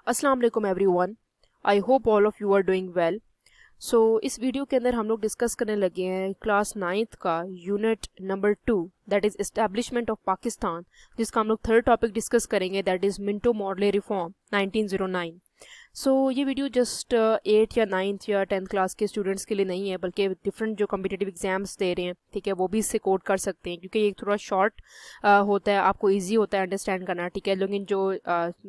अस्सलाम वालेकुम everyone. I hope all of you are doing well. So इस video के अंदर हम लोग डिस्कस करने लगे हैं क्लास 9th का unit number 2 that is establishment of Pakistan, जिसका हम लोग थर्ड टॉपिक डिस्कस करेंगे that is Minto Morley reform 1909। सो ये वीडियो जस्ट 8 या 9th या 10th क्लास के स्टूडेंट्स के लिए नहीं है, बल्कि डिफरेंट जो कम्पिटिटिव एग्जाम्स दे रहे हैं, ठीक है, वो भी इससे कोड कर सकते हैं, क्योंकि ये थोड़ा शॉर्ट होता है, आपको इजी होता है अंडरस्टैंड करना, ठीक है। लेकिन जो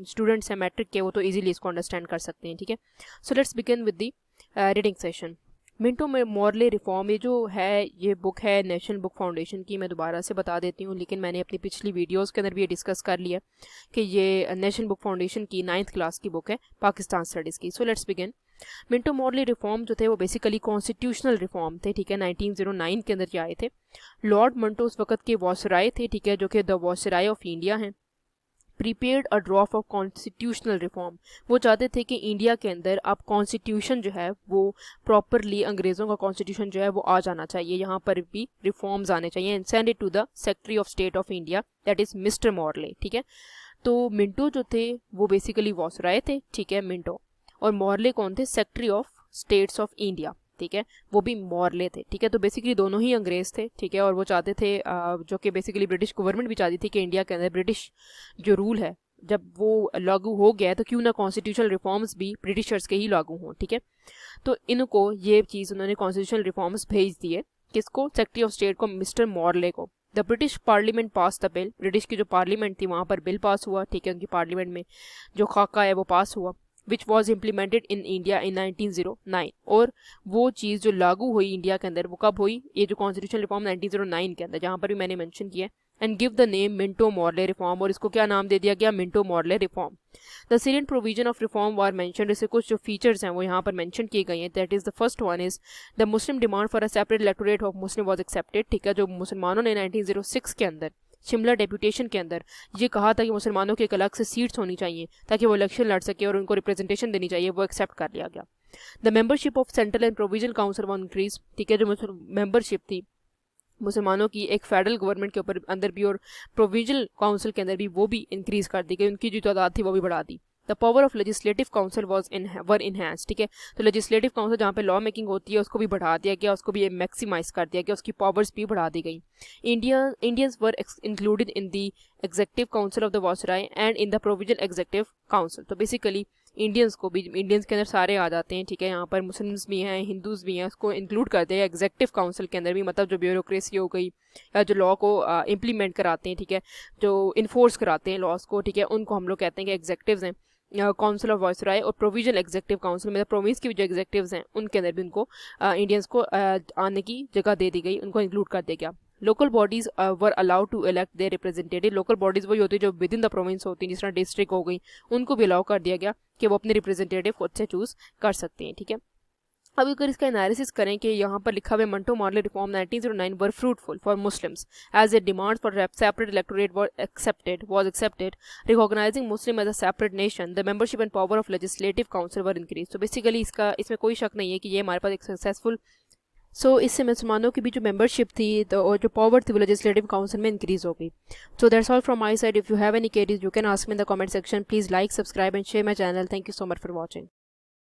स्टूडेंट्स हैं मैट्रिक के, वो तो इजीली इसको अंडरस्टैंड कर सकते हैं, ठीक है। So let's begin with the reading session. Minto में मॉडले रिफॉर्म, ये जो है ये बुक है नेशनल बुक फाउंडेशन की। मैं दोबारा से बता देती हूँ, लेकिन मैंने अपनी पिछली वीडियोस के अंदर भी ये डिस्कस कर लिया कि ये नेशनल बुक फाउंडेशन की 9th क्लास की बुक है पाकिस्तान स्टडीज़ की। So let's begin. Minto Morley reform जो थे वो बेसिकली कॉन्स्टिट्यूशनल रिफॉर्म थे, ठीक है, 1909 के अंदर ये आए थे। लॉर्ड मंटो उस वक्त के वॉसराय थे, ठीक है, जो कि द वॉसराय ऑफ इंडिया हैं। Prepared a draft of constitutional reform, वो चाहते थे कि इंडिया के अंदर अब कॉन्स्टिट्यूशन जो है वो प्रॉपरली, अंग्रेज़ों का कॉन्स्टिट्यूशन जो है वो आ जाना चाहिए, यहाँ पर भी रिफॉर्म्स आने चाहिए, and send it to the Secretary of State of India that is Mister Morley, ठीक है। तो मिंटो जो थे वो बेसिकली वॉसराय थे, ठीक है, मिंटो, और मॉडले कौन थे? Secretary of states of India, ठीक है, वो भी मॉडले थे, ठीक है। तो बेसिकली दोनों ही अंग्रेज़ थे, ठीक है, और वो चाहते थे जो कि बेसिकली ब्रिटिश गवर्नमेंट भी चाहती थी कि इंडिया के अंदर ब्रिटिश जो रूल है जब वो लागू हो गया है तो क्यों ना कॉन्स्टिट्यूशनल रिफॉर्म्स भी ब्रिटिशर्स के ही लागू हों, ठीक है। तो इनको ये चीज़ उन्होंने कॉन्स्टिट्यूशनल रिफॉर्म्स भेज दिए, किसको? सेक्रेटरी ऑफ स्टेट को, मिस्टर मॉडले को। The British parliament pass the bill, British की जो पार्लियामेंट थी वहाँ पर बिल पास हुआ, ठीक है, उनकी पार्लियामेंट में जो खाका है वो पास हुआ, which was implemented in India in 1909। और वो चीज़ जो लागू हुई इंडिया के अंदर वो कब हुई? ये जो कॉन्स्टिट्यूशनल रिफॉर्म 1909 के अंदर, जहाँ पर भी मैंने मेंशन किया, and give the name Minto Morley reform, और इसको क्या नाम दे दिया गया? Minto Morley reform. The Syrian provision of reform war mentioned, इससे कुछ जो फीचर्स हैं वो यहाँ पर मेंशन किए गए हैं। That is the first one is the Muslim demand for a separate electorate of Muslim was accepted, ठीक है। जो मुसलमानों ने 1906 के अंदर शिमला डेप्यूटेशन के अंदर ये कहा था कि मुसलमानों की एक अलग से सीट्स होनी चाहिए ताकि वो इलेक्शन लड़ सके और उनको रिप्रेजेंटेशन देनी चाहिए, वो एक्सेप्ट कर लिया गया। The membership of central and provisional council one increase, ठीक है, जो मेंबरशिप थी मुसलमानों की एक फेडरल गवर्नमेंट के ऊपर अंदर भी और प्रोविजनल काउंसिल के अंदर भी, वो भी इंक्रीज कर दी गई, उनकी जो तादाद थी वो भी बढ़ा दी। The power of legislative council were enhance, ठीक है। तो लेजिस्लेटिव काउंसिल जहाँ पे लॉ मेकिंग होती है उसको भी बढ़ा दिया गया, उसको भी मैक्सिमाइज कर दिया गया, उसकी पावर्स भी बढ़ा दी गई। Indians were included in the executive council of the viceroy and in the provisional executive council. तो बेसिकली इंडियंस को भी, इंडियंस के अंदर सारे आ जाते हैं, ठीक है, यहाँ पर मुस्लिम्स भी हैं, हिंदूज भी हैं, उसको इंक्लूड करते हैं एग्जेक्टिव काउंसिल के अंदर भी, मतलब जो ब्यूरोक्रेसी हो गई या जो लॉ को इम्प्लीमेंट कराते हैं, ठीक है, जो इन्फोर्स कराते हैं लॉज को, ठीक है, उनको हम लोग कहते हैं कि एग्जेक्टिव्स हैं। काउंसिल ऑफ वायसराय और प्रोविजनल एग्जेक्टिव काउंसिल, मतलब प्रोविंस की जो एग्जेक्टिव्स हैं उनके अंदर भी उनको इंडियंस को आने की जगह दे दी गई, उनको इंक्लूड कर दिया गया। Local bodies were allowed to elect their representative, local bodies वही होती है जो विद इन द प्रोविंस होती हैं, जिस तरह डिस्ट्रिक्ट हो गई, उनको भी अलाउ कर दिया गया कि वो अपने रिप्रेजेंटेटिव खुद से चूज कर सकते हैं, ठीक है। अब अगर इसका एनालिसिस करें कि यहाँ पर लिखा हुआ Minto Morley reform 1909 were fruitful for Muslims as a demand for separate electorate was accepted, recognizing Muslim as a separate nation, the membership and power of legislative council were increased। तो basically इसमें कोई शक नहीं है कि ये हमारे पास एक सक्सेसफुल, इससे मुसलमानों की भी जो मेंबरशिप थी तो और जो पावर थी वो लेजिस्लेटिव काउंसिल में इंक्रीज हो गई। So that's all from my side. If you have any queries you can ask me in the comment section. Please like, subscribe and share my channel. Thank you so much for watching.